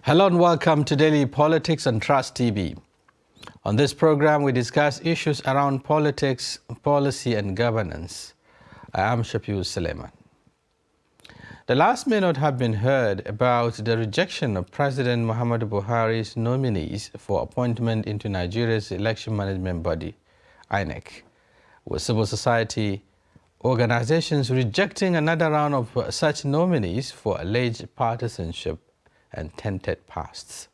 Hello and welcome to Daily Politics on Trust TV. On this program, we discuss issues around politics, policy and governance. I am Shafiu Suleiman. The last may not have been heard about the rejection of President Muhammadu Buhari's nominees for appointment into Nigeria's election management body, INEC, with civil society organizations rejecting another round of such nominees for alleged partisanship and tainted pasts.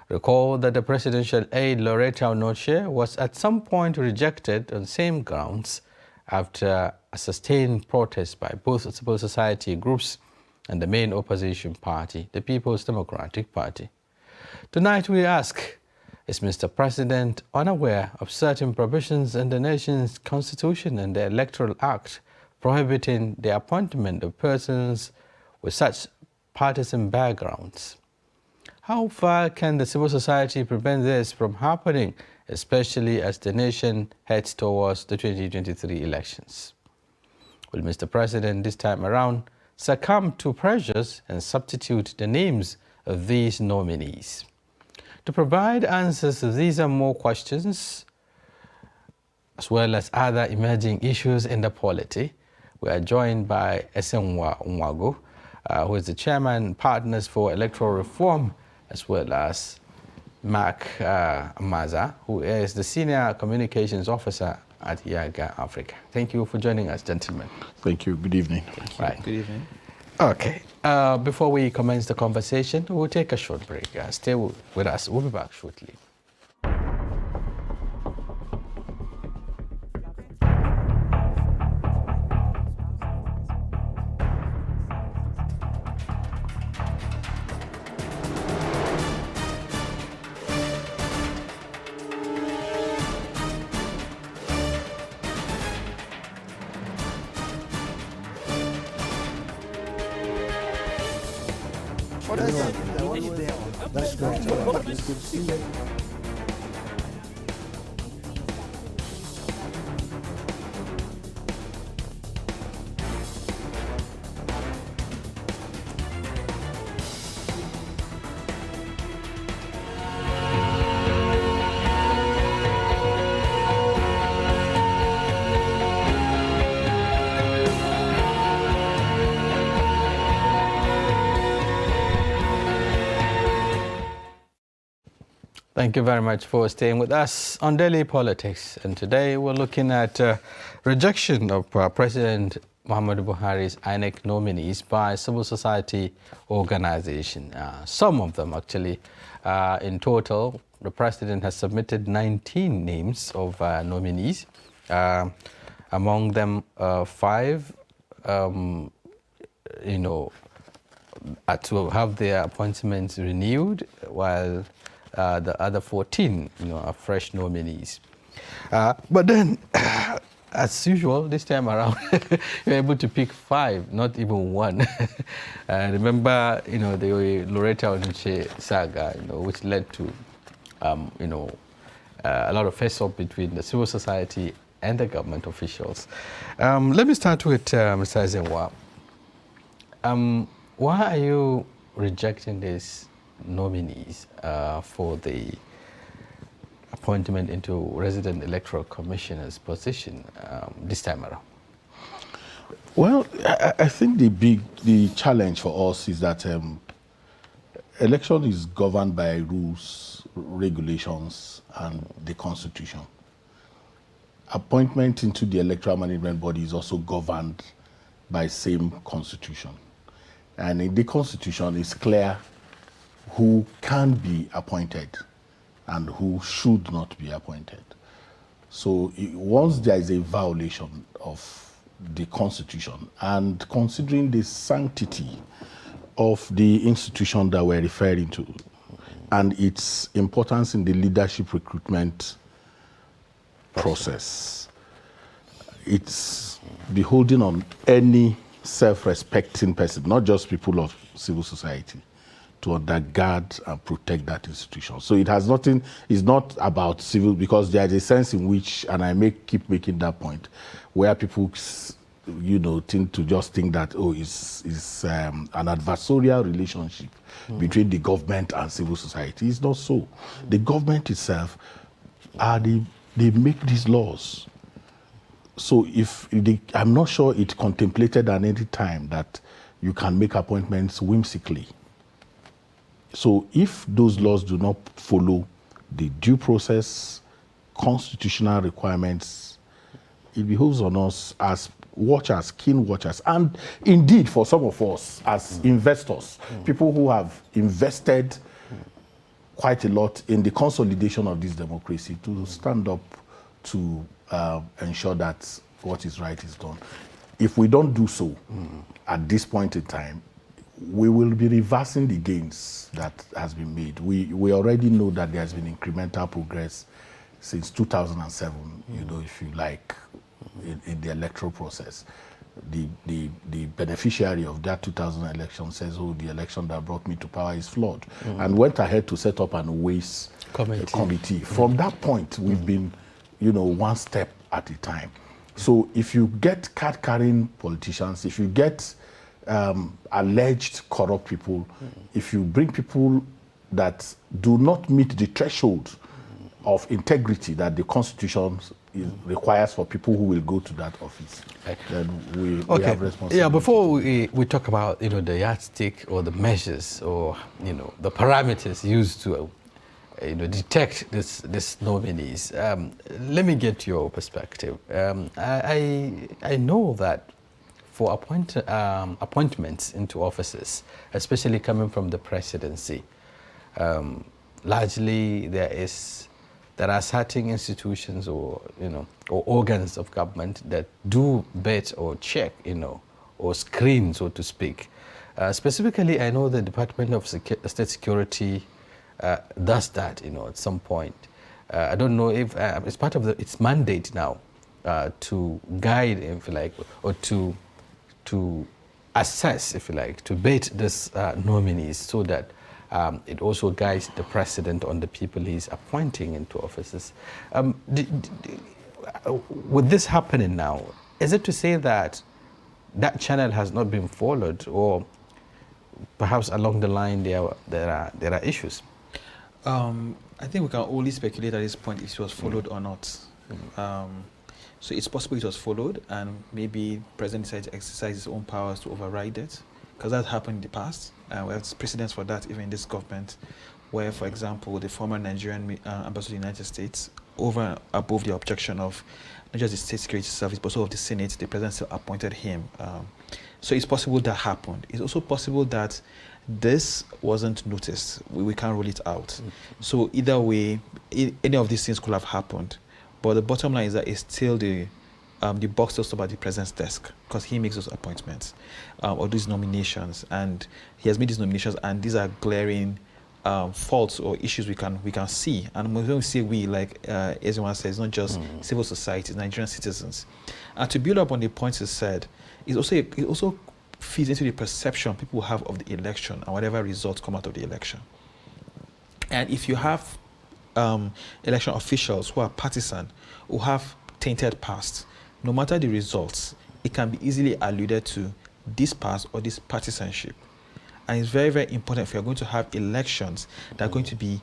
Recall that the presidential aide Loretta Onoche was at some point rejected on same grounds after a sustained protest by both civil society groups and the main opposition party, the People's Democratic Party. Tonight we ask, is Mr. President unaware of certain provisions in the nation's constitution and the Electoral Act prohibiting the appointment of persons with such partisan backgrounds? How far can the civil society prevent this from happening, especially as the nation heads towards the 2023 elections? Will Mr. President this time around succumb to pressures and substitute the names of these nominees? To provide answers to these and more questions, as well as other emerging issues in the polity, we are joined by Esenwa Nwago, who is the chairman, Partners for Electoral Reform, as well as Mark Maza, who is the senior communications officer at Yaga Africa. Thank you for joining us, gentlemen. Thank you. Good evening. Right. Good evening. Okay. Before we commence the conversation, we'll take a short break. Stay with us. We'll be back shortly. That's great. It's good to see you. Thank you very much for staying with us on Daily Politics. And today we're looking at rejection of President Muhammadu Buhari's INEC nominees by civil society organization. Some of them actually. In total, the president has submitted 19 names of nominees. Among them, 5 to have their appointments renewed, while the other 14, are fresh nominees. But then, as usual, this time around, you're able to pick 5, not even 1. Remember, the Loretta Onoche saga, which led to, a lot of face-off between the civil society and the government officials. Let me start with Mr. Ezenwa. Why are you rejecting this nominees for the appointment into resident electoral commissioner's position this time around? Well, I think the challenge for us is that election is governed by rules, regulations, and the Constitution. Appointment into the electoral management body is also governed by same Constitution. And in the Constitution, it's clear who can be appointed and who should not be appointed. So once there is a violation of the Constitution, and considering the sanctity of the institution that we're referring to and its importance in the leadership recruitment process, it's beholding on any self-respecting person, not just people of civil society, to undergird and protect that institution. So it has nothing, it's not about civil, because there is a sense in which, and I keep making that point, where people tend to just think that, it's an adversarial relationship between the government and civil society. It's not so. The government itself, they make these laws. So I'm not sure it contemplated at any time that you can make appointments whimsically. So if those laws do not follow the due process, constitutional requirements, it behoves on us as watchers, keen watchers, and indeed for some of us as investors, people who have invested quite a lot in the consolidation of this democracy, to stand up to ensure that what is right is done. If we don't do so at this point in time, we will be reversing the gains that has been made. We already know that there has been incremental progress since 2007, if you like, in the electoral process. The beneficiary of that 2000 election says, the election that brought me to power is flawed, and went ahead to set up an waste committee. From that point, we've been, one step at a time. So if you get card-carrying politicians, if you get alleged corrupt people, if you bring people that do not meet the threshold of integrity that the Constitution requires for people who will go to that office, then we have responsibility. Yeah, before we talk about the yardstick or the measures or the parameters used to detect this nominees, let me get your perspective. I know that for appointments into offices, especially coming from the presidency, largely there are certain institutions or organs of government that do vet or check, or screen, so to speak. Specifically, I know the Department of State Security does that, at some point. I don't know if it's part of its mandate now to guide, if you like, or to assess, if you like, to vet this nominees, so that it also guides the president on the people he's appointing into offices. With this happening now, is it to say that that channel has not been followed, or perhaps along the line there are issues? I think we can only speculate at this point if it was followed or not. So it's possible it was followed, and maybe the president decided to exercise his own powers to override it, because that happened in the past. We have precedents for that even in this government, where, for example, the former Nigerian ambassador to the United States, over and above the objection of not just the State Security Service, but also of the Senate, the president still appointed him. So it's possible that happened. It's also possible that this wasn't noticed. We can't rule it out. So either way, any of these things could have happened. But the bottom line is that it's still the buck still stops at the president's desk, because he makes those appointments or these nominations, and he has made these nominations, and these are glaring faults or issues we can see. And when we say we, like everyone says, not just civil society, Nigerian citizens. And to build up on the points he said, it also feeds into the perception people have of the election and whatever results come out of the election. And if you have election officials who are partisan, who have tainted past, no matter the results, it can be easily alluded to this past or this partisanship. And it's very, very important if you're going to have elections that are going to be,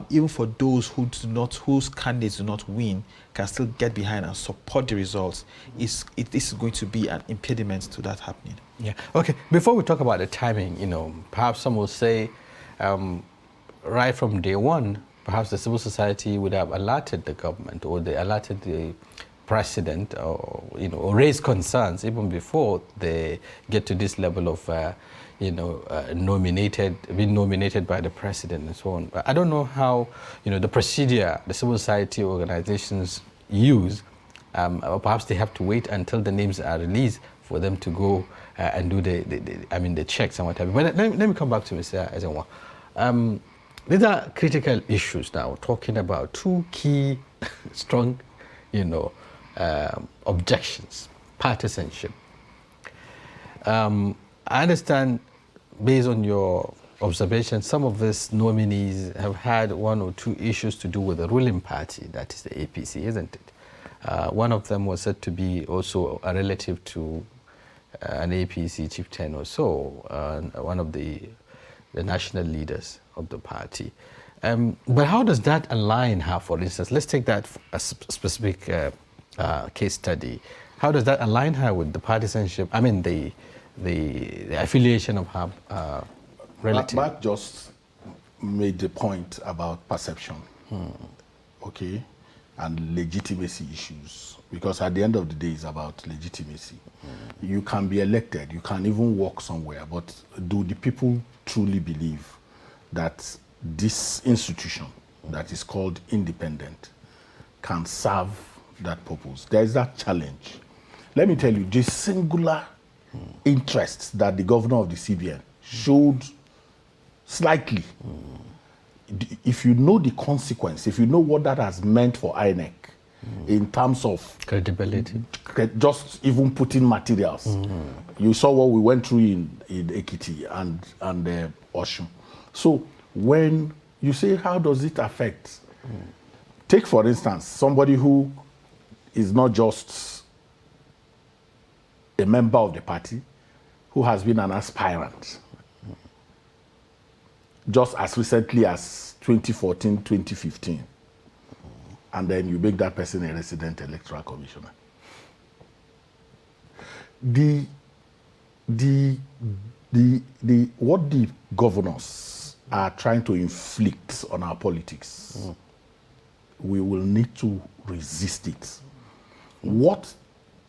even for those whose candidates do not win, can still get behind and support the results. This is going to be an impediment to that happening. Yeah. Okay. Before we talk about the timing, perhaps some will say, right from day one, perhaps the civil society would have alerted the government, or they alerted the president, or raised concerns even before they get to this level of being nominated by the president and so on. But I don't know how the procedure the civil society organizations use. Or perhaps they have to wait until the names are released for them to go and do the checks and whatever. But let me come back to Mr. Ezenwa. These are critical issues now, talking about two key strong, objections: partisanship. I understand, based on your observation, some of these nominees have had one or two issues to do with the ruling party, that is the APC, isn't it? One of them was said to be also a relative to an APC chieftain or so, one of the national leaders of the party. But how does that align her, for instance? Let's take that as specific case study. How does that align her with the partisanship, I mean the affiliation of her relative? Mark just made the point about perception, okay, and legitimacy issues, because at the end of the day it's about legitimacy. You can be elected, you can even work somewhere, but do the people truly believe that this institution that is called independent can serve that purpose? There is that challenge. Let me tell you, the singular interest that the governor of the CBN showed slightly, if you know the consequence, if you know what that has meant for INEC in terms of credibility, just even putting materials. You saw what we went through in Ekiti and Osun. So when you say, how does it affect? Take, for instance, somebody who is not just a member of the party, who has been an aspirant, just as recently as 2014, 2015. And then you make that person a resident electoral commissioner. What the governors are trying to inflict on our politics, we will need to resist it. What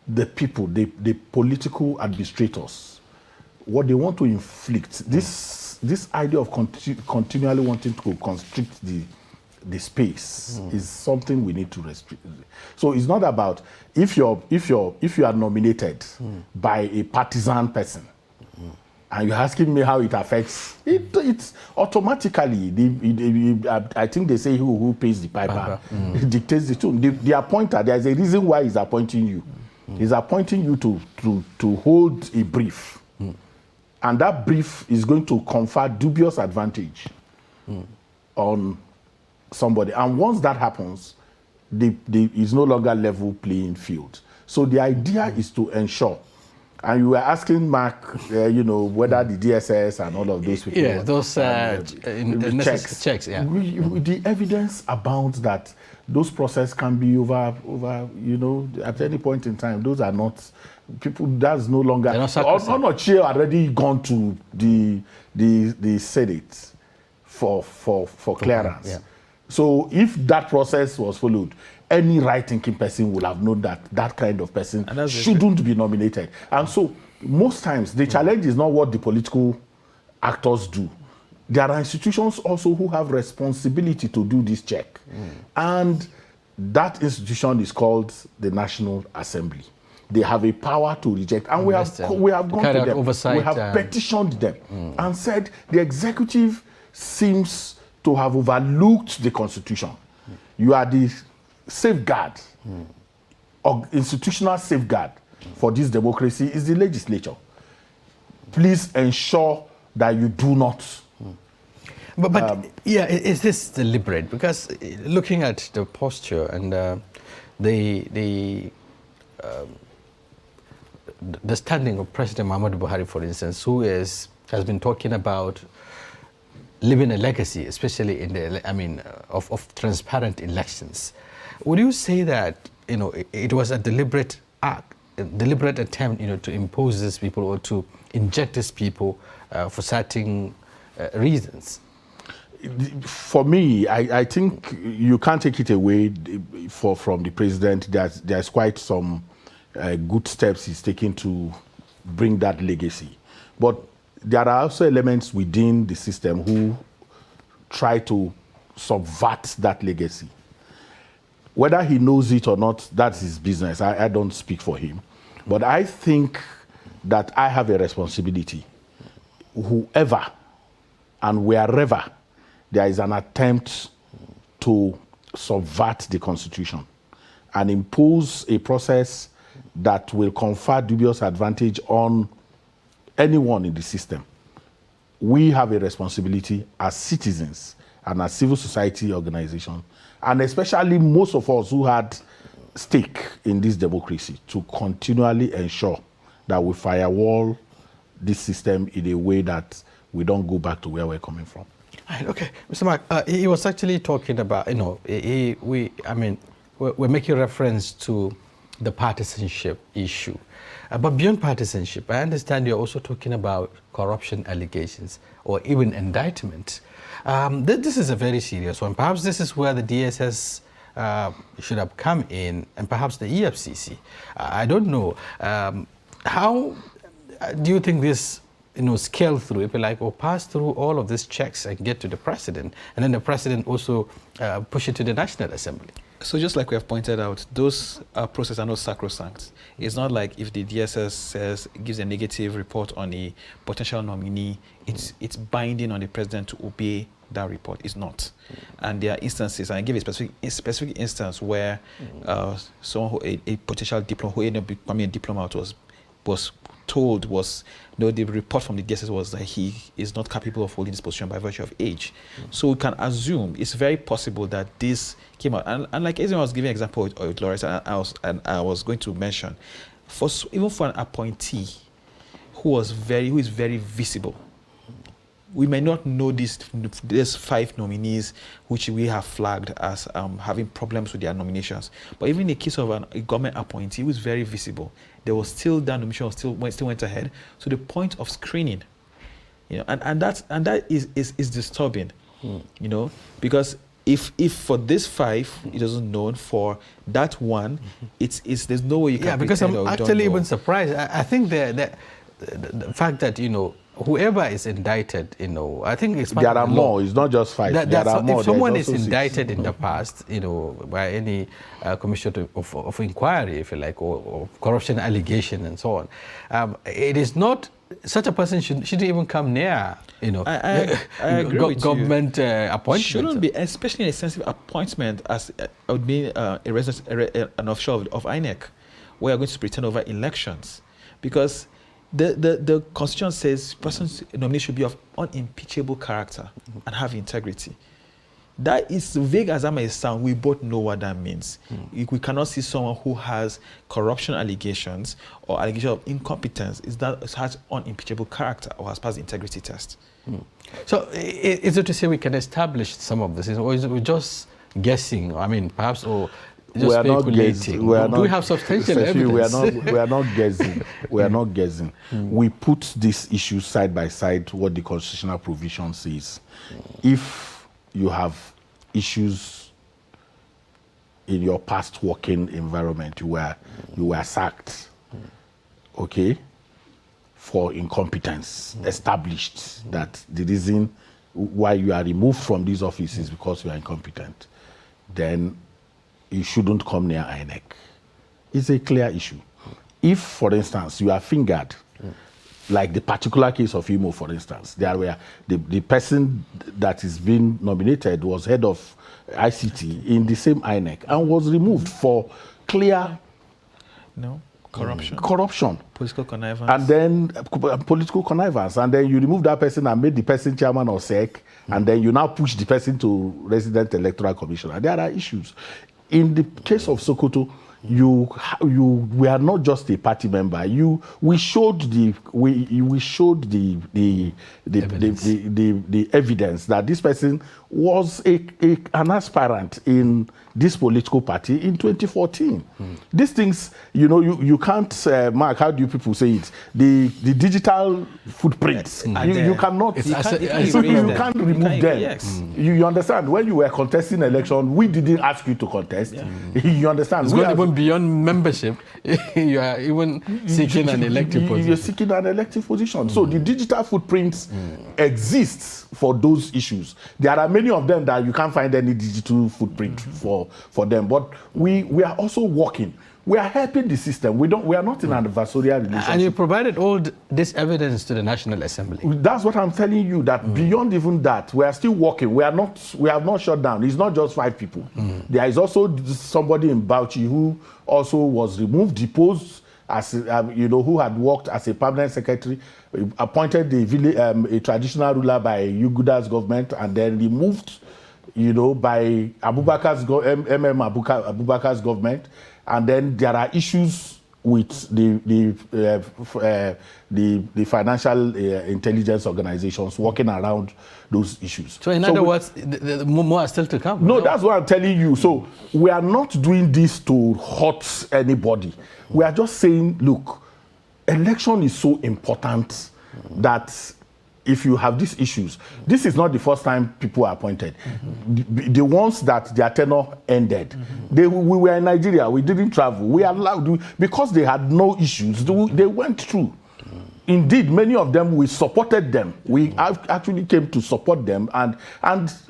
the people, the political administrators, what they want to inflict, this idea of continually wanting to constrict the space is something we need to restrict. So it's not about if you are nominated by a partisan person, and you're asking me how it affects it. It's automatically. I think they say who pays the piper dictates the tune. The appointer, there's a reason why he's appointing you. He's appointing you to hold a brief, and that brief is going to confer dubious advantage on somebody. And once that happens, it's no longer level playing field. So the idea is to ensure. And you were asking Mark, whether the DSS and all of those people. Yeah, those checks. Yeah, the evidence abounds that those processes can be over. At any point in time, those are not people. That's no longer. Onochie already gone to the Senate for clearance. Yeah. So if that process was followed, any right-thinking person would have known that that kind of person shouldn't be nominated. And so most times the challenge is not what the political actors do. There are institutions also who have responsibility to do this check. And that institution is called the National Assembly. They have a power to reject. And we have gone to them. We have petitioned them and said the executive seems to have overlooked the Constitution. You are the safeguard, or institutional safeguard for this democracy is the legislature. Please ensure that you do not. But is this deliberate? Because looking at the posture and the standing of President Muhammadu Buhari, for instance, who has been talking about leaving a legacy, especially in of transparent elections. Would you say that it was a deliberate act, a deliberate attempt, to impose these people or to inject these people for certain reasons? For me, I think you can't take it away from the president. There's quite some good steps he's taking to bring that legacy, but there are also elements within the system who try to subvert that legacy. Whether he knows it or not, that's his business. I don't speak for him. But I think that I have a responsibility. Whoever and wherever there is an attempt to subvert the Constitution and impose a process that will confer dubious advantage on anyone in the system, we have a responsibility as citizens and as civil society organizations, and especially most of us who had stake in this democracy to continually ensure that we firewall this system in a way that we don't go back to where we're coming from. Right, okay, Mr. Mark, he was actually talking about, we're making reference to the partisanship issue. But beyond partisanship, I understand you're also talking about corruption allegations or even indictment. This is a very serious one. Perhaps this is where the DSS should have come in, and perhaps the EFCC. I don't know. How do you think this scale through, if you like, or pass through all of these checks and get to the president, and then the president also push it to the National Assembly? So just like we have pointed out, those processes are not sacrosanct. It's not like if the DSS gives a negative report on a potential nominee, it's binding on the president to obey that report. It's not. And there are instances, and I give a specific instance where someone a potential diplomat who ended up becoming a diplomat was told the report from the DSS was that he is not capable of holding this position by virtue of age. So we can assume it's very possible that this came out. And like Ezra was giving an example with Lawrence, and I was going to mention, even for an appointee who is very visible, we may not know these 5 nominees which we have flagged as having problems with their nominations. But even in the case of a government appointee who is very visible, there was still that nomination still went ahead. So the point of screening, and that is disturbing, because if for this 5 it doesn't know, for that one, there's no way you can. Yeah, because I'm actually even surprised. I think the fact that whoever is indicted, I think it's there are more. It's not just 5. There are more. If someone is indicted in the past, by any commission of inquiry, if you like, or corruption allegation and so on, it is not. Such a person shouldn't even come near, I agree with government appointment. Shouldn't be, especially in a sensitive appointment as would be an official of INEC, where you're going to pretend over elections, because the Constitution says person's nominee should be of unimpeachable character and have integrity. That is vague as that may sound. We both know what that means. We cannot see someone who has corruption allegations or allegation of incompetence has unimpeachable character or has passed the integrity test. So is it to say we can establish some of this, or is it just guessing? I mean, perhaps, or just speculating? Do we have substantial evidence? We are not guessing. We are not guessing. We put these issues side by side to what the constitutional provision says. If you have issues in your past working environment, you were sacked, okay, for incompetence, established that the reason why you are removed from these offices is because you are incompetent, then you shouldn't come near INEC. It's a clear issue. If, for instance, you are fingered, like the particular case of Imo, for instance, there were the person that is being nominated was head of ICT in the same INEC and was removed for clear corruption, political connivance, and then political connivance, and then you remove that person and made the person chairman of SEC, and then you now push the person to resident electoral commissioner. There are issues. In the case of Sokoto, we are not just a party member. We showed the evidence that this person was an aspirant in this political party in 2014. These things, you can't Mark. How do you people say it? The digital footprints. You cannot. You can't remove them. Yes. You understand? When you were contesting election, we didn't ask you to contest. Yeah. You understand? It's going even beyond membership. You are even seeking an elective position. You're seeking an elective position. So the digital footprints exists for those issues. There are many of them that you can't find any digital footprint for them. But we are also working. We are helping the system. We are not in an adversarial relationship. And you provided all this evidence to the National Assembly. That's what I'm telling you, that beyond even that, we are still working. We have not shut down. It's not just 5 people. There is also somebody in Bauchi who also was removed, deposed, as who had worked as a permanent secretary, appointed a traditional ruler by Yuguda's government, and then removed, by Abubakar's government. and then there are issues with the financial intelligence organizations working around those issues. So in other words, the more are still to come. No, that's what I'm telling you. So we are not doing this to hurt anybody. We are just saying, look, election is so important that if you have these issues, this is not the first time people are appointed. The ones that their tenure ended, we were in Nigeria, we didn't travel, we allowed, because they had no issues, they went through. Indeed, many of them, we supported them. We actually came to support them, and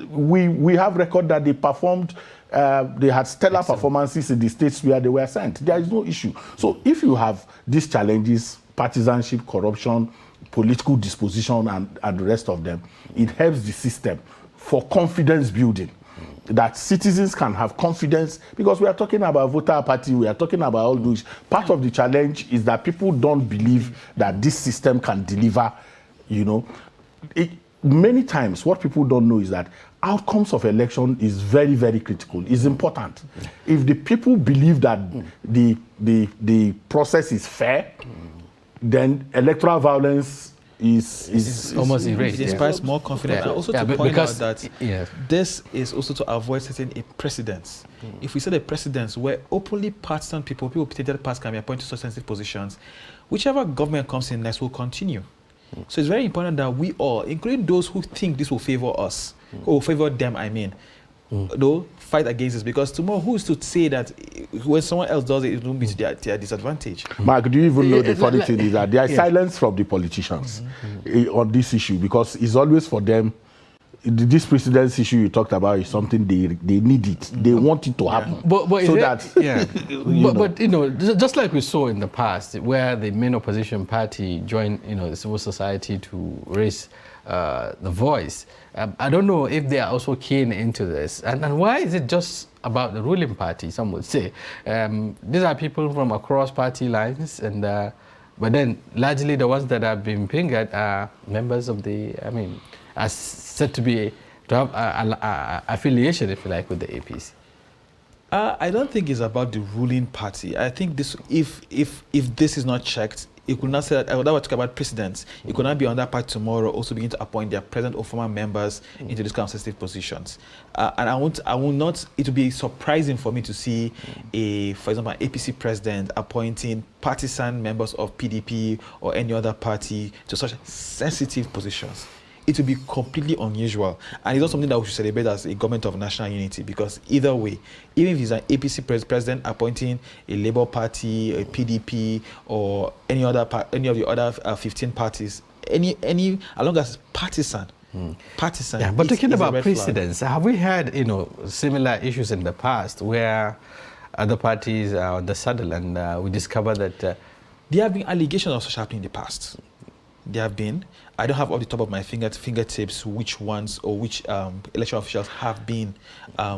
we have record that they performed, they had stellar performances in the states where they were sent. There is no issue. So if you have these challenges, partisanship, corruption, political disposition, and the rest of them, it helps the system for confidence building, that citizens can have confidence, because we are talking about voter apathy, we are talking about all those. Part of the challenge is that people don't believe that this system can deliver, you know. Many times what people don't know is that outcomes of election is very, very critical, is important. If the people believe that the process is fair, then electoral violence is almost erased. It inspires more confidence. And also to point out that this is also to avoid setting a precedence. If we set a precedence where openly partisan people petited parties can be appointed to sensitive positions, whichever government comes in next will continue. So it's very important that we all, including those who think this will favor us, or favor them, I mean, though, fight against this, because tomorrow who is to say that when someone else does it, it won't be to their disadvantage? Mark, do you even know the funny thing is that there is silence from the politicians on this issue, because it's always for them. This precedence issue you talked about is something they need it. They want it to happen. But you know, just like we saw in the past, where the main opposition party joined, you know, the civil society to raise the voice. I don't know if they are also keen into this. And why is it just about the ruling party, some would say? These are people from across party lines, and but then largely the ones that have been fingered are members of the, I mean, are said to have affiliation, if you like, with the APC. I don't think it's about the ruling party. I think this, if this is not checked, it could not say that, I would talk about precedents. It could not be on that part tomorrow also begin to appoint their present or former members into these kind of sensitive positions. And I will not, it would be surprising for me to see for example, an APC president appointing partisan members of PDP or any other party to such sensitive positions. It will be completely unusual, and it's not something that we should celebrate as a government of national unity, because either way, even if it's an APC president appointing a Labour Party, a PDP, or any of the other 15 parties, any as long as partisan. Partisan. Yeah, but talking about precedents, have we had, you know, similar issues in the past where other parties are on the saddle, and we discover that there have been allegations of such happening in the past? There have been. I don't have off the top of my fingertips which ones or which election officials have been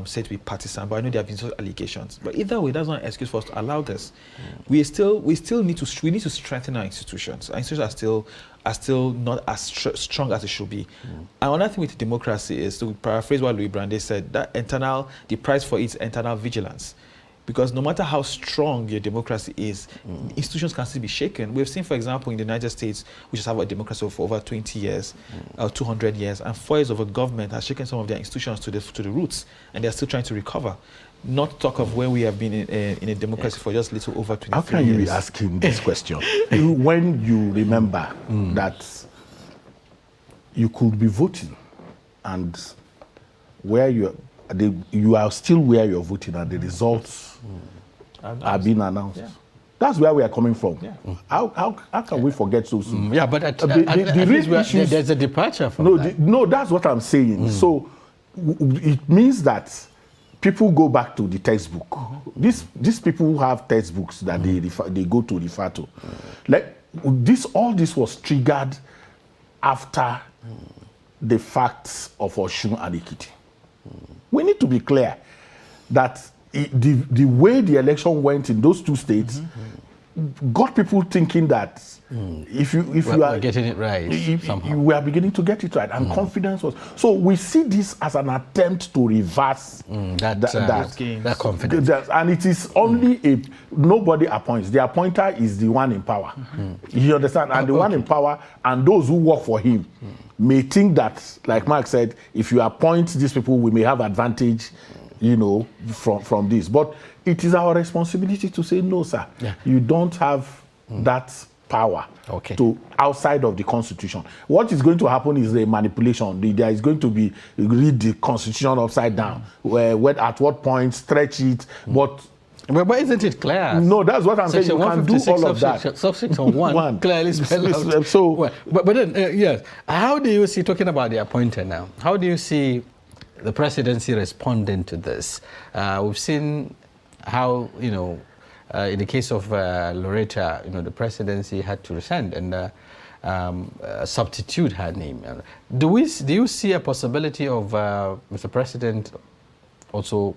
said to be partisan, but I know there have been such allegations. But either way, that's not an excuse for us to allow this. We still need to strengthen our institutions. Our institutions are still not as strong as they should be. And another thing with democracy is, to paraphrase what Louis Brandeis said, that the price for it is internal vigilance. Because no matter how strong your democracy is, institutions can still be shaken. We've seen, for example, in the United States, which has had a democracy for over 20 years, 200 years, and 4 years of a government has shaken some of their institutions to the roots, and they're still trying to recover. Not talk of where we have been in a democracy for just little over 23 years. How can you be asking this question when you remember that you could be voting, and where you are still where you're voting, and the results are being announced? That's where we are coming from. How can we forget so soon? Yeah, but the real issue, there's a departure from that. No, that's what I'm saying. So it means that people go back to the textbook. These people who have textbooks that they go to refer to. Like all this was triggered after the facts of Osun and Ekiti. We need to be clear that the way the election went in those two states, got people thinking that if you are getting it right somehow. We are beginning to get it right, and confidence was. So we see this as an attempt to reverse that confidence. And it is only nobody appoints. The appointer is the one in power. You understand? And the one in power and those who work for him may think that, like Mark said, if you appoint these people, we may have advantage, from this. But it is our responsibility to say, no, sir, you don't have that power to outside of the Constitution. What is going to happen is a manipulation. There is going to be read the Constitution upside down. Where at what point stretch it, but isn't it clear? No, that's what I'm saying. You can do all of that. Subsection 1 clearly spelled out. So, but then, yes. How do you see, talking about the appointed now, how do you see the presidency responding to this? We've seen how, in the case of Loretta, the presidency had to rescind and substitute her name. Do you see a possibility of Mr. President also,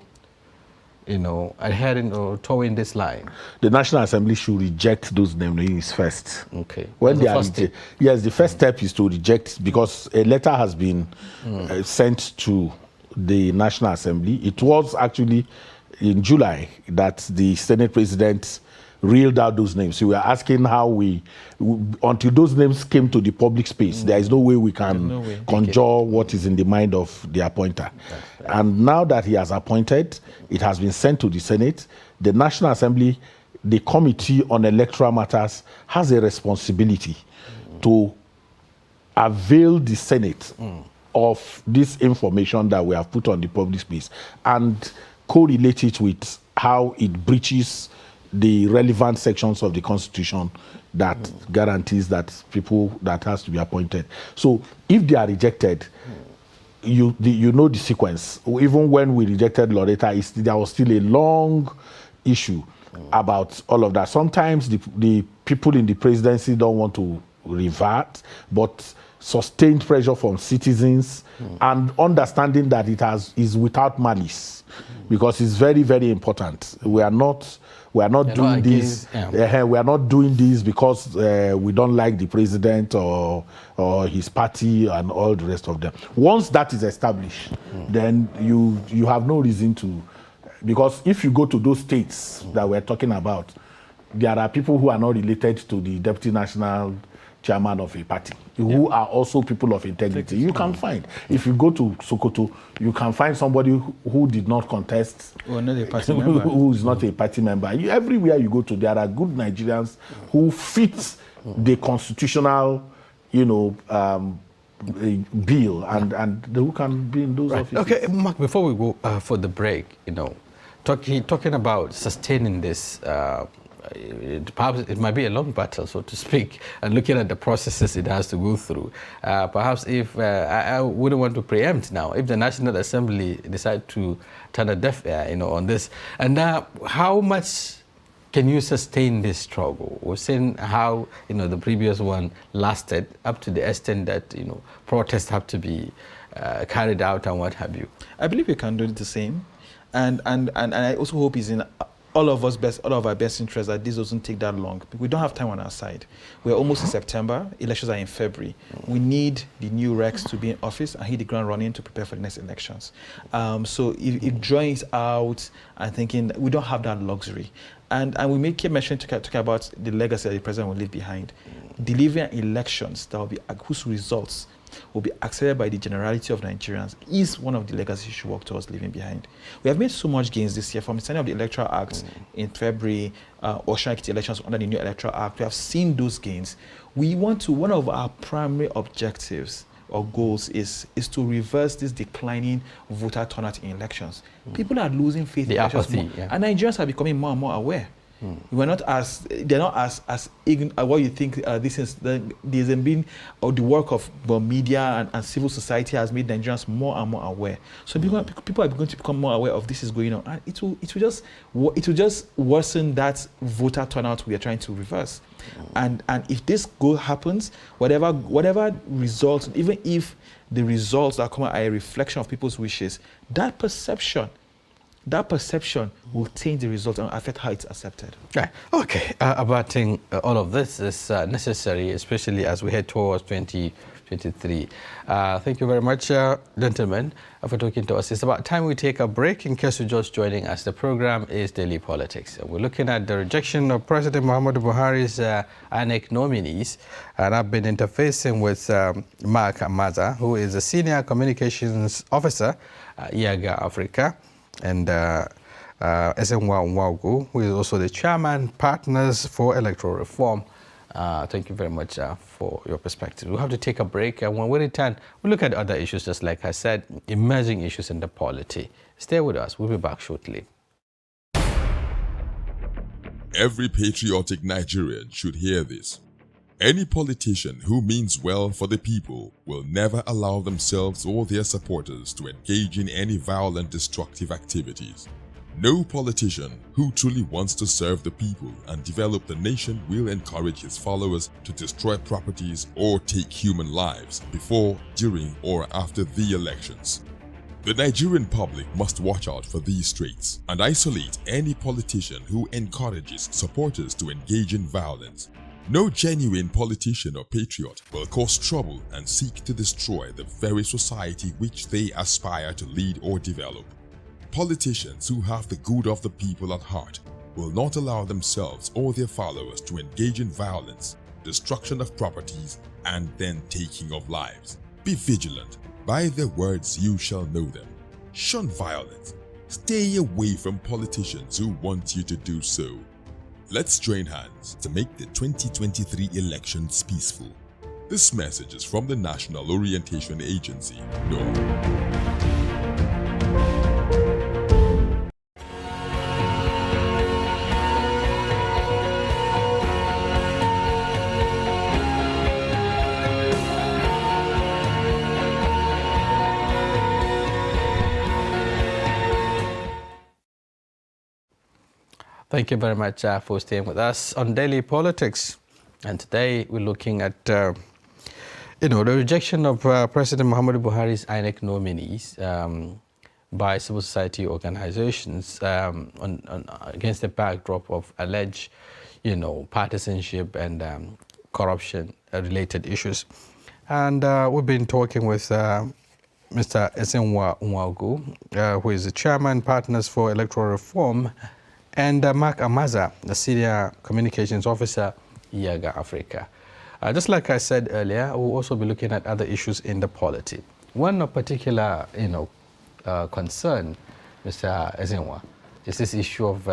adhering or towing this line? The National Assembly should reject those nominees first. Okay. When they yes, the first step is to reject, because a letter has been sent to the National Assembly. It was actually in July that the Senate President reeled out those names. So we are asking how until those names came to the public space, there is no way we can conjure what is in the mind of the appointer. And now that he has appointed, it has been sent to the Senate. The National Assembly, the Committee on Electoral Matters, has a responsibility to avail the Senate of this information that we have put on the public space and correlate it with how it breaches the relevant sections of the Constitution that guarantees that people that has to be appointed. So if they are rejected, you know the sequence. Even when we rejected Loretta, there was still a long issue about all of that. Sometimes the people in the presidency don't want to revert, but sustained pressure from citizens and understanding that is without malice, because it's very, very important. We are not doing this. We are not doing this because we don't like the president or his party and all the rest of them. Once that is established, then you have no reason to, because if you go to those states that we're talking about, there are people who are not related to the deputy national chairman of a party, who are also people of integrity. You can find, if you go to Sokoto, you can find somebody who did not contest, or not a party member, who is not a party member. Everywhere you go to, there are good Nigerians who fit the constitutional, bill, and who can be in those offices. Okay, Mark, before we go for the break, talking about sustaining this. Perhaps it might be a long battle, so to speak, and looking at the processes it has to go through. Perhaps if, I wouldn't want to preempt now, if the National Assembly decide to turn a deaf ear, on this, and how much can you sustain this struggle? We've seen how, the previous one lasted up to the extent that, protests have to be carried out and what have you. I believe we can do the same, and I also hope it's in all of our best interests that this doesn't take that long. We don't have time on our side. We're almost in September. Elections are in February. We need the new Rex to be in office and hit the ground running to prepare for the next elections. So if drawing it out and thinking that we don't have that luxury, and we may keep mentioning talking about the legacy that the president will leave behind, delivering elections that will be whose results will be accepted by the generality of Nigerians is one of the legacies we should work towards leaving behind. We have made so much gains this year from the signing of the Electoral Act in February, Osun Ekiti elections under the new Electoral Act. We have seen those gains. One of our primary objectives or goals is to reverse this declining voter turnout in elections. People are losing faith in elections more, and Nigerians are becoming more and more aware. They're not as what you think this is. There's been, or the work of media and civil society has made Nigerians more and more aware. So people are going to become more aware of this is going on, and it will just worsen that voter turnout we are trying to reverse. And if this goal happens, whatever results, even if the results that come out are a reflection of people's wishes, that perception that perception will taint the result and affect how it's accepted. Right. Okay. Abating all of this is necessary, especially as we head towards 2023. Thank you very much, gentlemen, for talking to us. It's about time we take a break. In case you're just joining us, the program is Daily Politics. We're looking at the rejection of President Muhammadu Buhari's INEC nominees, and I've been interfacing with Mark Amaza, who is a Senior Communications Officer at IAGA Africa, and Esenwa Nwagu, who is also the Chairman, Partners for Electoral Reform. Thank you very much for your perspective. We'll have to take a break, and when we return, we'll look at other issues, just like I said, emerging issues in the polity. Stay with us. We'll be back shortly. Every patriotic Nigerian should hear this. Any politician who means well for the people will never allow themselves or their supporters to engage in any violent, destructive activities. No politician who truly wants to serve the people and develop the nation will encourage his followers to destroy properties or take human lives before, during, or after the elections. The Nigerian public must watch out for these traits and isolate any politician who encourages supporters to engage in violence. No genuine politician or patriot will cause trouble and seek to destroy the very society which they aspire to lead or develop. Politicians who have the good of the people at heart will not allow themselves or their followers to engage in violence, destruction of properties, and then taking of lives. Be vigilant. By their words you shall know them. Shun violence. Stay away from politicians who want you to do so. Let's join hands to make the 2023 elections peaceful. This message is from the National Orientation Agency, NORA. Thank you very much for staying with us on Daily Politics. And today we're looking at, the rejection of President Muhammadu Buhari's INEC nominees by civil society organizations against the backdrop of alleged, partisanship and corruption-related issues. And we've been talking with Mr. Esenwa Nwagu, who is the Chairman, Partners for Electoral Reform, and Mark Amaza, the Senior Communications Officer, IAGA Africa. Just like I said earlier, we'll also be looking at other issues in the polity. One of particular, concern, Mr. Esenwa, is this issue of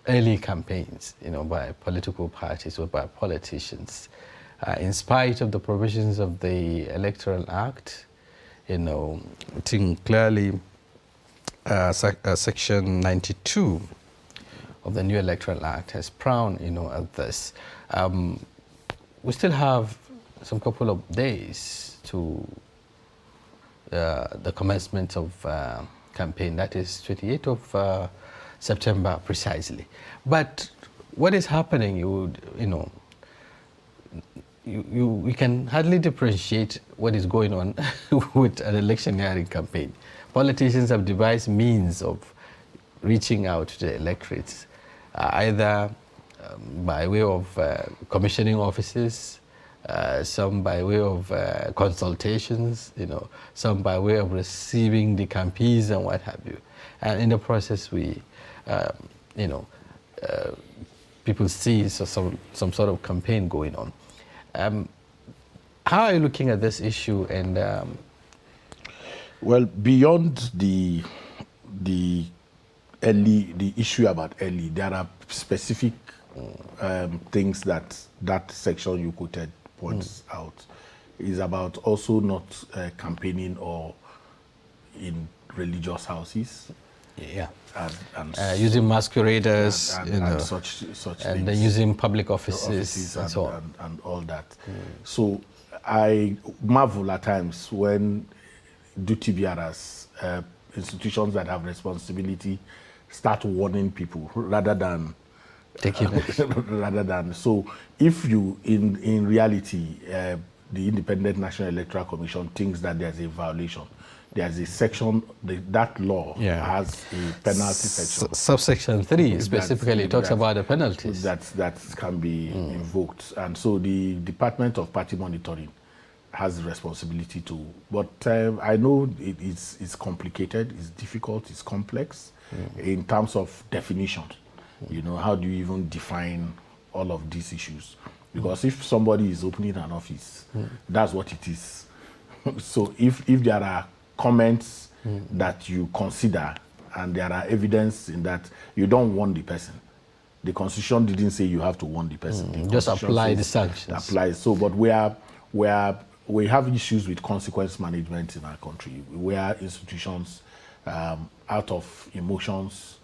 early campaigns, by political parties or by politicians. In spite of the provisions of the Electoral Act, I think clearly Section 92 of the new Electoral Act has frowned, at this. We still have some couple of days to the commencement of campaign. That is 28th of September precisely. But what is happening? You can hardly differentiate what is going on with an electioneering campaign. Politicians have devised means of reaching out to the electorates, either by way of commissioning offices, some by way of consultations, some by way of receiving the campees and what have you. And in the process, we, people see some sort of campaign going on. How are you looking at this issue? And well, beyond the issue about early, there are specific things that section you quoted points out. Is about also not campaigning or in religious houses. Yeah. And using masqueraders, and such and things. then using public offices and so on. And all that. So I marvel at times when duty bearers, institutions that have responsibility, start warning people rather than taking so if you in reality the Independent National Electoral Commission thinks that there's a violation, there's a section, that law has a penalty section. Subsection 3 specifically talks about the penalties. That can be invoked. And so the Department of Party Monitoring has the responsibility to, but I know it's complicated, it's difficult, it's complex in terms of definition. You know, how do you even define all of these issues? Because if somebody is opening an office, that's what it is. So if there are comments that you consider and there are evidence in that, you don't warn the person. The Constitution didn't say you have to warn the person. Just apply the sanctions. Apply. So, but we have issues with consequence management in our country, where institutions, out of emotions,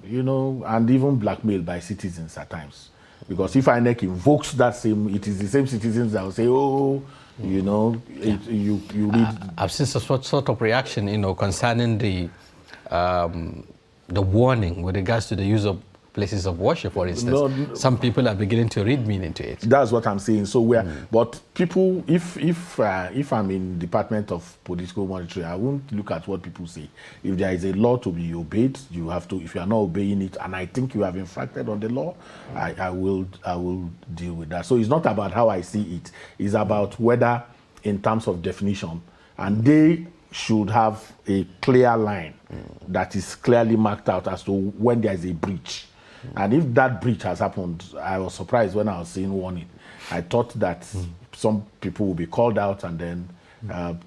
you know, and even blackmail by citizens at times. Because if INEC invokes that same, it is the same citizens that will say, oh, you know, you read. I've seen some sort of reaction, you know, concerning the warning with regards to the use of places of worship, for instance. Some people are beginning to read meaning to it. That's what I'm saying. So but people, if I'm in Department of Political Monitoring, I won't look at what people say. If there is a law to be obeyed, you have to. If you are not obeying it, and I think you have infracted on the law, I will deal with that. So it's not about how I see it. It's about whether, in terms of definition, and they should have a clear line that is clearly marked out as to when there is a breach. And if that breach has happened, I was surprised when I was seeing warning. I thought that some people will be called out and then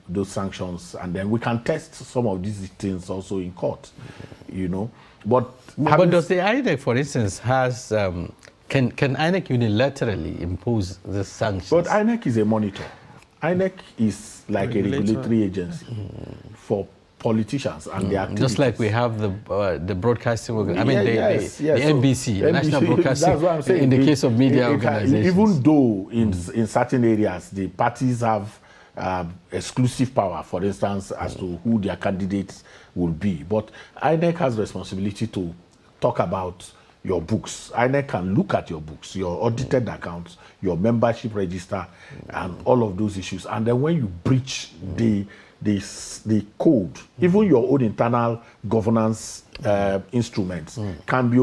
those sanctions, and then we can test some of these things also in court, you know. But does the INEC, for instance, has can INEC unilaterally impose the sanctions? But INEC is a monitor. INEC is like a regulatory agency for politicians and their activities. Just like we have the broadcasting, I mean, the NBC, the National Broadcasting, that's what I'm saying. In the case of media organizations. Even though in certain areas, the parties have exclusive power, for instance, as to who their candidates will be. But INEC has responsibility to talk about your books. INEC can look at your books, your audited accounts, your membership register, and all of those issues. And then when you breach the code, even your own internal governance instruments can be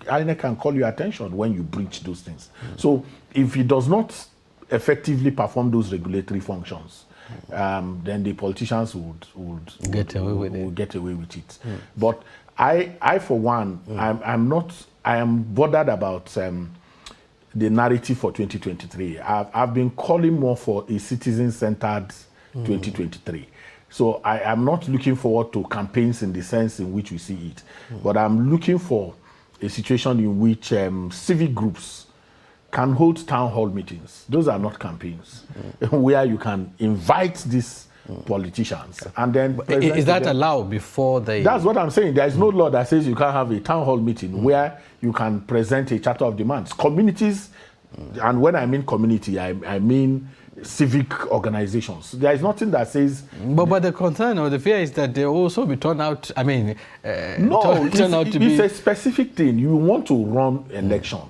INEC can call your attention when you breach those things. So if it does not effectively perform those regulatory functions, then the politicians would get away with it. But I for one, I am bothered about the narrative for 2023. I've been calling more for a citizen-centered 2023. So I am not looking forward to campaigns in the sense in which we see it, but I'm looking for a situation in which civic groups can hold town hall meetings. Those are not campaigns, where you can invite these politicians and then is that allowed before they? That's what I'm saying. There is no law that says you can't have a town hall meeting where you can present a charter of demands. Communities, and when I mean community, I mean civic organizations. There is nothing that says. But the concern or the fear is that they also be turned out. I mean, it's a specific thing. You want to run election.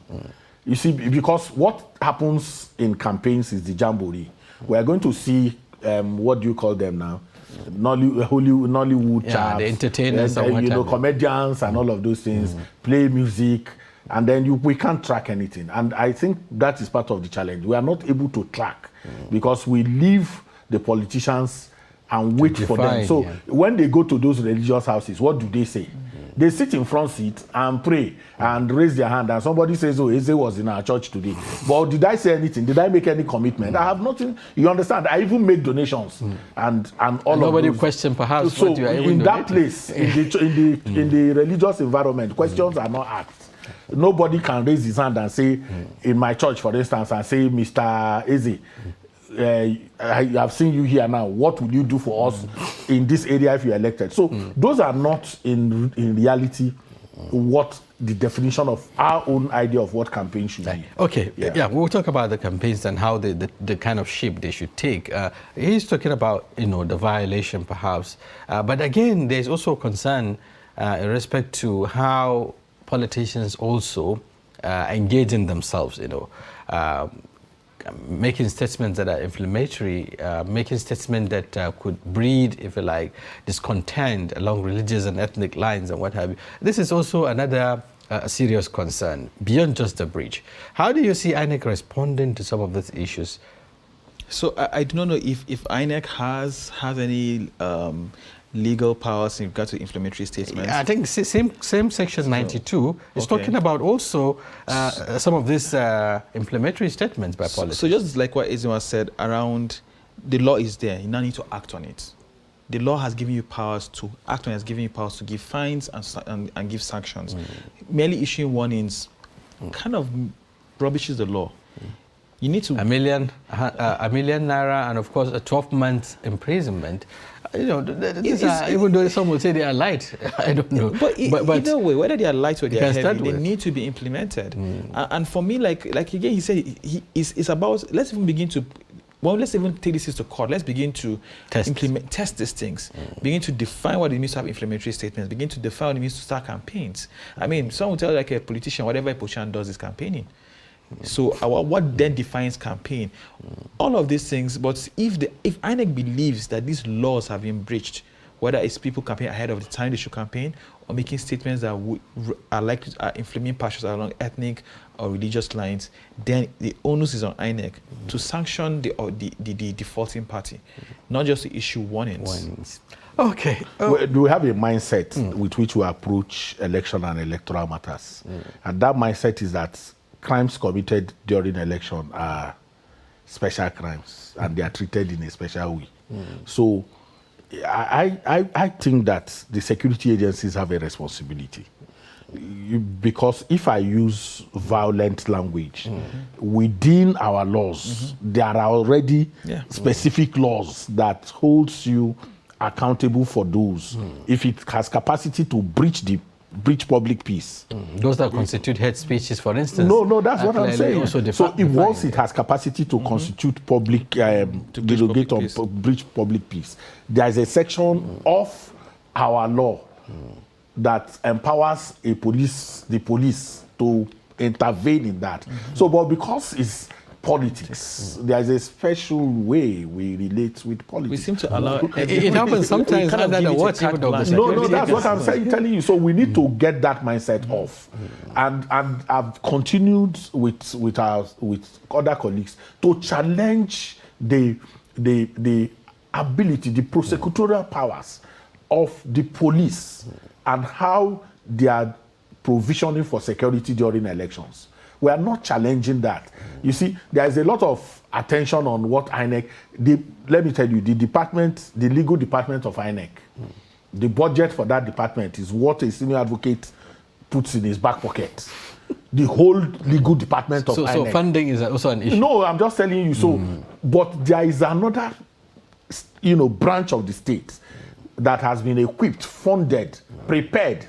You see, because what happens in campaigns is the jamboree. We are going to see what do you call them now? Nollywood chaps, the entertainers, comedians and all of those things. Play music. And then we can't track anything. And I think that is part of the challenge. We are not able to track because we leave the politicians and wait for them. So when they go to those religious houses, what do they say? They sit in front seat and pray and raise their hand. And somebody says, oh, Eze was in our church today. But did I say anything? Did I make any commitment? I have nothing. You understand? I even made donations and all nobody of those. Questioned perhaps so what you are even in that donating. place, in the religious environment, questions are not asked. Nobody can raise his hand and say, in my church, for instance, and say, Mr. Eze, I have seen you here now. What will you do for us in this area if you're elected? So those are not in reality what the definition of our own idea of what campaign should be. Okay, we'll talk about the campaigns and how the kind of shape they should take. He's talking about, the violation perhaps. But again, there's also concern in respect to how politicians also engage in themselves, making statements that are inflammatory, making statements that could breed, if you like, discontent along religious and ethnic lines and what have you. This is also another serious concern beyond just the breach. How do you see INEC responding to some of these issues? So I do not know if INEC has any legal powers in regard to inflammatory statements. I think same section 92 is talking about also some of these inflammatory statements by politics. So just like what Ezima said, around the law is there, you now need to act on it. The law has given you powers to act on it, has given you powers to give fines and give sanctions. Merely issuing warnings kind of rubbishes the law. You need to... a million naira and, of course, a 12-month imprisonment. You know, even though some will say they are light, I don't know. But either way, whether they are light or they are heavy, they need to be implemented. And for me, like again, he said, it's about, let's even take this to court. Let's begin to test these things. Begin to define what it means to have inflammatory statements. Begin to define what it means to start campaigns. I mean, some will tell you, like a politician, whatever a politician does is campaigning. So what then defines campaign? All of these things. But if INEC believes that these laws have been breached, whether it's people campaigning ahead of the time they should campaign, or making statements that are inflaming passions along ethnic or religious lines, then the onus is on INEC to sanction the defaulting party, not just to issue warnings. Okay. Do we have a mindset with which we approach election and electoral matters? And that mindset is that crimes committed during election are special crimes and they are treated in a special way. So I think that the security agencies have a responsibility. Because if I use violent language within our laws, there are already specific laws that holds you accountable for those. If it has capacity to breach public peace. Those that constitute hate speeches, for instance. No, that's what I'm saying. So once it has capacity to constitute public, derogate or breach public peace, there is a section of our law that empowers the police to intervene in that. So, but because it's politics, there is a special way we relate with politics. We seem to allow... It happens sometimes under the watch. No, that's what I'm telling you. So we need to get that mindset off. And I've continued with other colleagues to challenge the ability, the prosecutorial powers of the police and how they are provisioning for security during elections. We are not challenging that. You see, there is a lot of attention on what INEC, let me tell you, the legal department of INEC, the budget for that department is what a senior advocate puts in his back pocket. The whole legal department of INEC. So funding is also an issue? No, I'm just telling you. So, but there is another, branch of the state that has been equipped, funded, prepared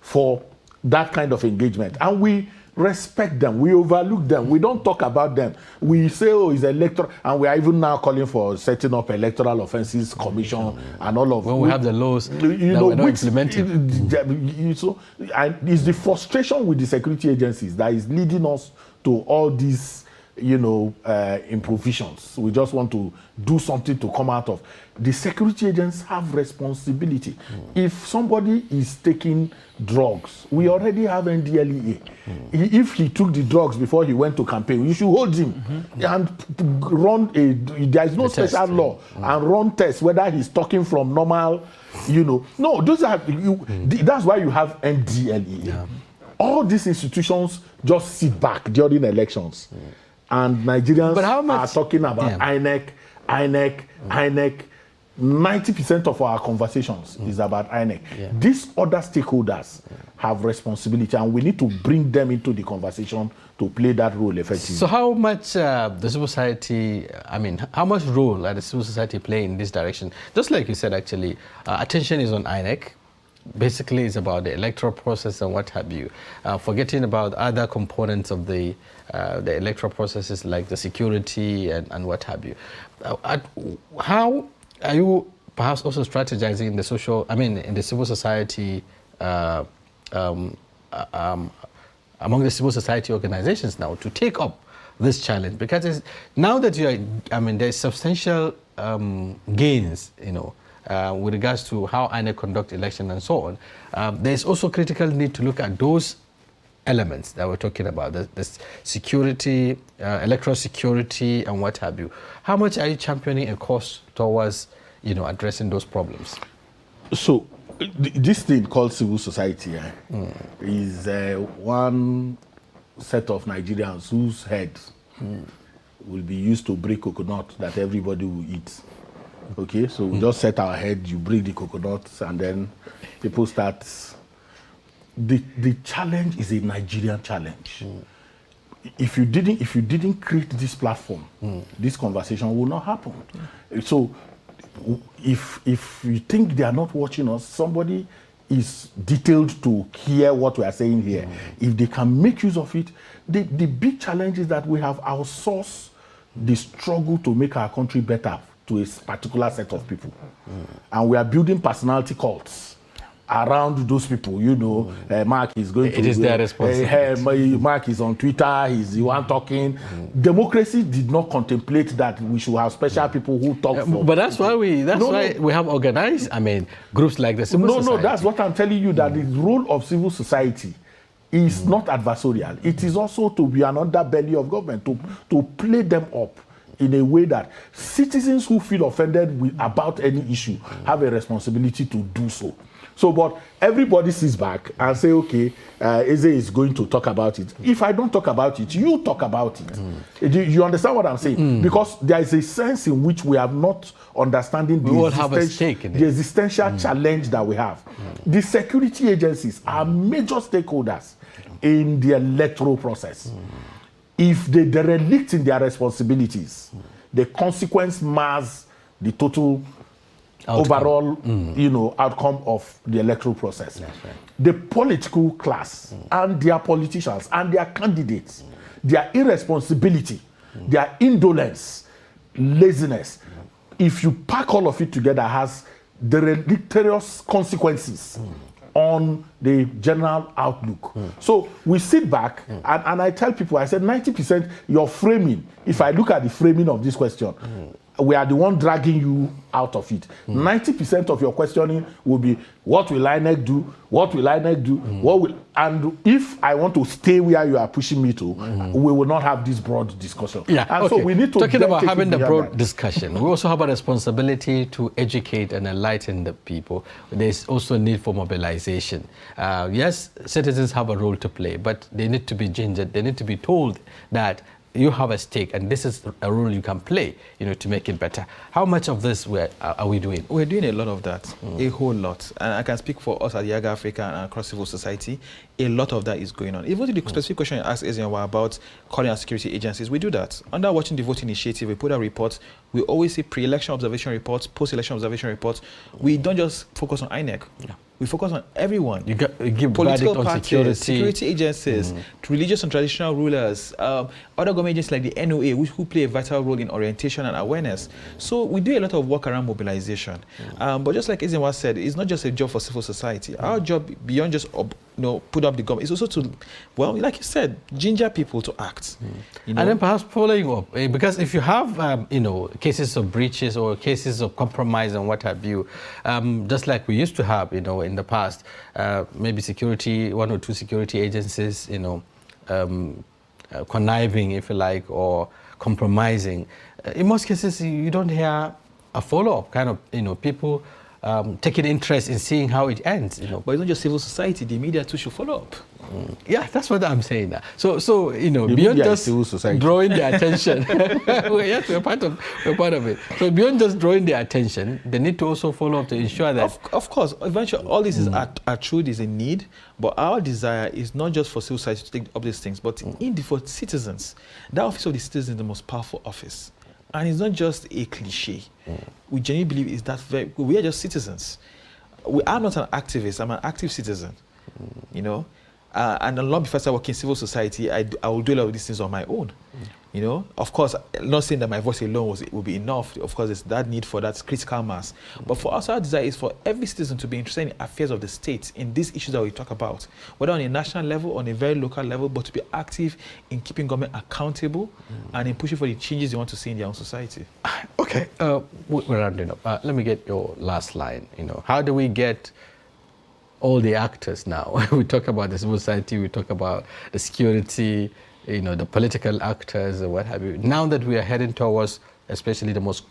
for that kind of engagement. And we respect them, we overlook them, we don't talk about them. We say, oh, it's electoral, and we are even now calling for setting up electoral offences commission and all of. When we have the laws that we're not implementing. So, and it's the frustration with the security agencies that is leading us to all these, improvisations. We just want to do something to come out of. The security agents have responsibility. If somebody is taking drugs, we already have NDLEA. If he took the drugs before he went to campaign, you should hold him and run there is no special law, and run tests whether he's talking from normal, No, those are, that's why you have NDLEA. Yeah. All these institutions just sit back during elections. And Nigerians are talking about INEC. 90% of our conversations is about INEC. Yeah. These other stakeholders have responsibility, and we need to bring them into the conversation to play that role effectively. So how much the civil society, how much role are the civil society playing in this direction? Just like you said, actually, attention is on INEC. Basically, it's about the electoral process and what have you. Forgetting about other components of the electoral processes like the security and what have you. How are you perhaps also strategizing in in the civil society, among the civil society organizations now to take up this challenge? Because now that there's substantial gains, with regards to how INEC conduct election and so on. There's also critical need to look at those elements that we're talking about, the security, electoral security, and what have you. How much are you championing a course towards, addressing those problems? So, this thing called civil society is one set of Nigerians whose heads will be used to break coconut that everybody will eat. Okay, so we just set our head, you break the coconuts, and then people start. The challenge is a Nigerian challenge. If you didn't create this platform, this conversation will not happen. So if you think they are not watching us, somebody is detailed to hear what we are saying here. If they can make use of it, the big challenge is that we have outsourced the struggle to make our country better to a particular set of people. And we are building personality cults around those people. Mark is going to... It is their responsibility. Mark is on Twitter, he's the one talking. Democracy did not contemplate that we should have special people who talk for... But that's why we have organized, groups like the civil society. No, that's what I'm telling you, that the role of civil society is not adversarial. It is also to be an underbelly of government, to play them up in a way that citizens who feel offended about any issue have a responsibility to do so. So, but everybody sits back and say, okay, Eze is going to talk about it. If I don't talk about it, you talk about it. You understand what I'm saying? Because there is a sense in which we are not understanding the existential challenge that we have. The security agencies are major stakeholders in the electoral process. If they derelict in their responsibilities, the consequence mars the total overall, outcome of the electoral process. That's right. The political class and their politicians and their candidates, their irresponsibility, their indolence, laziness, if you pack all of it together, has deleterious consequences on the general outlook. So we sit back and I tell people, I said 90% your framing, if I look at the framing of this question, we are the one dragging you out of it. 90% of your questioning will be, what will INEC do? What will INEC do? And if I want to stay where you are pushing me to, we will not have this broad discussion. Yeah, and so we need to talking about having the broad discussion. We also have a responsibility to educate and enlighten the people. There's also a need for mobilization. Yes, citizens have a role to play, but they need to be gingered. They need to be told that you have a stake, and this is a role you can play, to make it better. How much of this are we doing? We're doing a lot of that, a whole lot. And I can speak for us at Yaga Africa and across civil society. A lot of that is going on. Even to the specific question you asked Ezenwa about calling our security agencies, we do that. Under Watching the Vote initiative, we put out reports. We always see pre-election observation reports, post-election observation reports. We don't just focus on INEC. Yeah. We focus on everyone. You give political on parties, security agencies, religious and traditional rulers, other government agencies like the NOA, who play a vital role in orientation and awareness. So we do a lot of work around mobilization. But just like Ezenwa said, it's not just a job for civil society. Our job, beyond just put up the government, is also to, well, like you said, ginger people to act. And then perhaps following up, because if you have, cases of breaches or cases of compromise and what have you, just like we used to have, in the past, maybe one or two security agencies, conniving, if you like, or compromising. In most cases, you don't hear a follow-up, kind of, people taking interest in seeing how it ends. But it's not just civil society; the media too should follow up. Yeah, that's what I'm saying. So beyond just drawing the attention, yes, we're part of it. So beyond just drawing the attention, they need to also follow up to ensure that. Of course, eventually, all this is are true. Is a need, but our desire is not just for civil society to take up these things, but for citizens. That office of the citizen is the most powerful office. And it's not just a cliche. We genuinely believe is that we are just citizens. I'm not an activist. I'm an active citizen. And long before I started working in civil society, I will do a lot of these things on my own. You know, of course, not saying that my voice alone will be enough. Of course, there's that need for that critical mass. But for us, our desire is for every citizen to be interested in affairs of the state, in these issues that we talk about, whether on a national level, on a very local level, but to be active in keeping government accountable and in pushing for the changes they want to see in their own society. Okay, we're rounding up. Let me get your last line. You know, how do we get all the actors now? We talk about the civil society, we talk about the security, you know, the political actors, or what have you. Now that we are heading towards, especially the most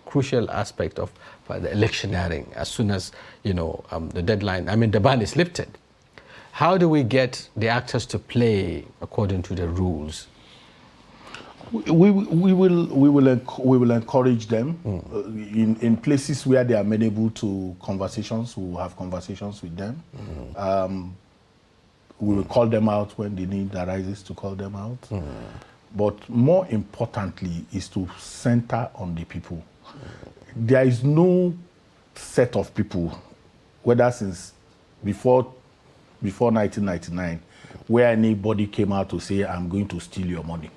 crucial aspect of the electioneering, as soon as, you know, the deadline, I mean, the ban is lifted, how do we get the actors to play according to the rules? We will encourage them in places where they are amenable to conversations. We will have conversations with them. We will call them out when the need arises to call them out. But more importantly is to center on the people. There is no set of people, whether since before 1999, where anybody came out to say, I'm going to steal your money.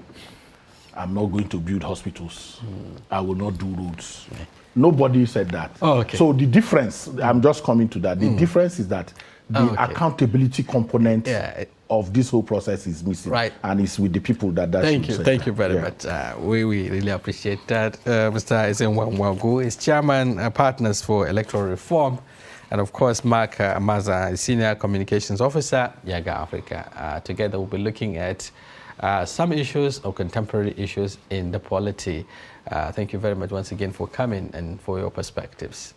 I'm not going to build hospitals. I will not do roads. Nobody said that. Oh, okay. So the difference, I'm just coming to that. The difference is that the accountability component of this whole process is missing. Right. And it's with the people that Thank you very much. We really appreciate that. Mr. Ezenwa is Chairman, Partners for Electoral Reform. And of course, Mark Amaza is Senior Communications Officer, Yaga Africa. Together, we'll be looking at some issues or contemporary issues in the polity. Thank you very much once again for coming and for your perspectives.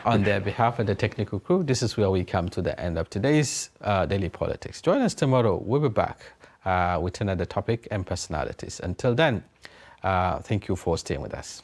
On their behalf of the technical crew, this is where we come to the end of today's Daily Politics. Join us tomorrow. We'll be back with another topic and personalities. Until then, thank you for staying with us.